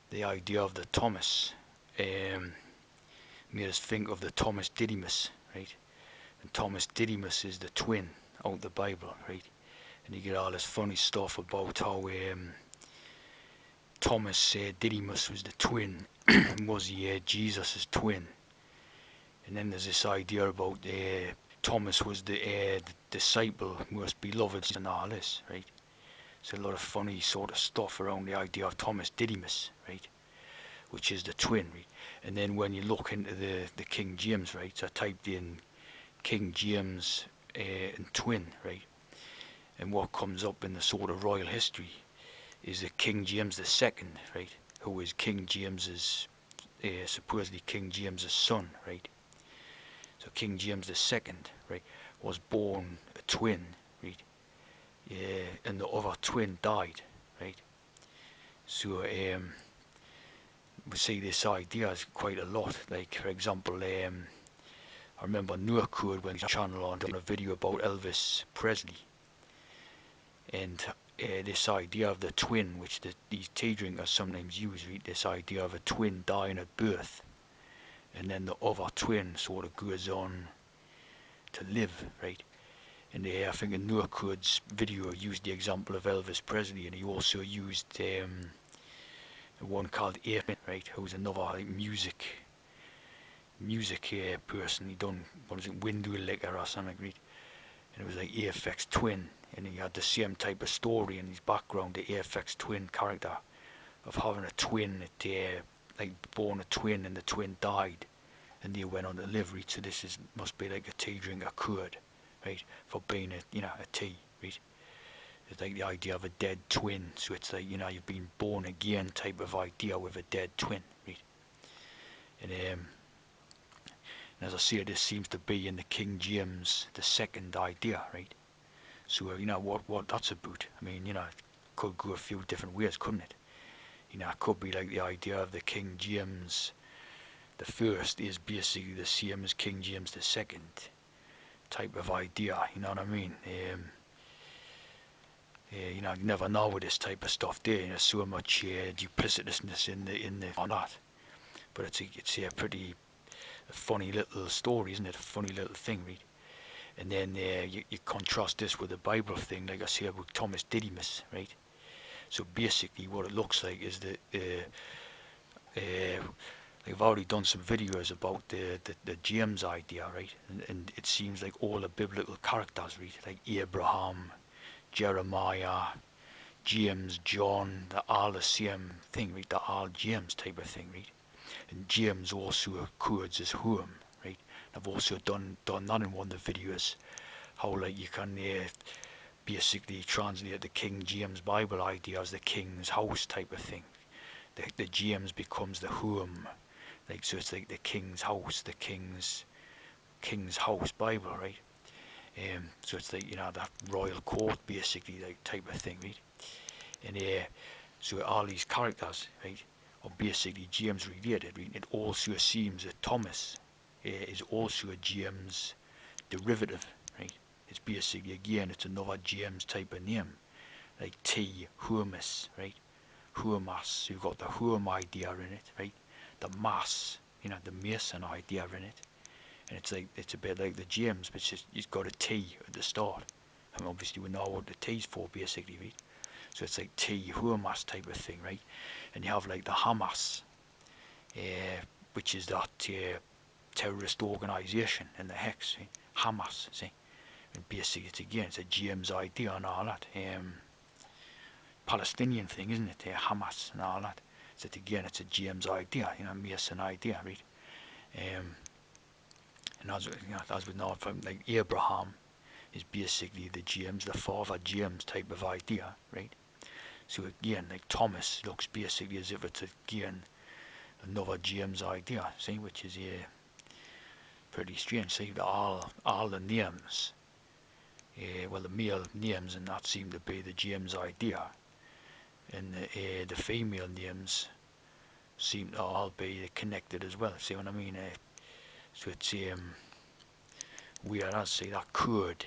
the idea of the Thomas made us think of the Thomas Didymus, right? And Thomas Didymus is the twin out of the Bible, right? And you get all this funny stuff about how Thomas Didymus was the twin, was he Jesus' twin? And then there's this idea about Thomas was the disciple most beloved and all this, right? So a lot of funny sort of stuff around the idea of Thomas Didymus, right? Which is the twin, right? And then when you look into the King James, right? So I typed in King James and twin, right? And what comes up in the sort of royal history is the King James II, right? Who is King James's, supposedly King James's son, right? So King James II, right, was born a twin, right? And the other twin died, right? So we see this idea is quite a lot. Like for example, I remember Noah Code when his channel on done a video about Elvis Presley, and this idea of the twin, which these tea drinkers sometimes use, right? This idea of a twin dying at birth, and then the other twin sort of goes on to live, right? And I think in Noah Code's video used the example of Elvis Presley, and he also used one called Ape, right, who's another like music person. He done, what is it, Window Liquor or something, right? And it was like AFX Twin, and he had the same type of story in his background, the AFX Twin character of having a twin that like born a twin and the twin died, and they went on to live, right? So this is must be like a tea drinker code, right, for being a a tea, right? It's like the idea of a dead twin, so it's like you've been born again type of idea with a dead twin, right? And as I say, this seems to be in the King James II idea, right? So what that's about. I mean, it could go a few different ways, couldn't it? It could be like the idea of the King James the First is basically the same as King James II type of idea. You know what I mean? You never know with this type of stuff. There's so much duplicitousness in the on that. But it's a pretty funny little story, isn't it? A funny little thing, right? And then you contrast this with the Bible thing, like I say about Thomas Didymus, right? So basically, what it looks like is that I've already done some videos about the James idea, right? And it seems like all the biblical characters, right? Like Abraham, Jeremiah, James, John, they're all the same thing, right? They're all James type of thing, right? And James also codes as home, right? I've also done that in one of the videos, how like you can basically translate the King James Bible idea as the king's house type of thing. The James becomes the home, like, so it's like the king's house, the king's house Bible, right? So it's like that royal court basically, like type of thing, right? And so all these characters, right, are basically James related, right? It also seems that Thomas is also a James derivative, right? It's basically, again, it's another James type of name, like T, Hermes, right? Hermas, you've got the Herm idea in it, right? The mass, the Mason idea in it. And it's a bit like the James, but it's got a T at the start. And obviously we know what the T's for, basically, right? So it's like T, Hermas type of thing, right? And you have like the Hamas, which is that terrorist organisation in the hex, see? Hamas, see? And basically it's a James idea and all that. Palestinian thing, isn't it? Hamas and all that. So again, it's a James idea, Mason idea, right? And as we know from like Abraham is basically the James, the father James type of idea, right? So again, like Thomas looks basically as if it's again another James idea, see, which is pretty strange. See, all the names, well, the male names and that seem to be the James idea, and the female names seem to all be connected as well. See what I mean? So it's weird. I see that could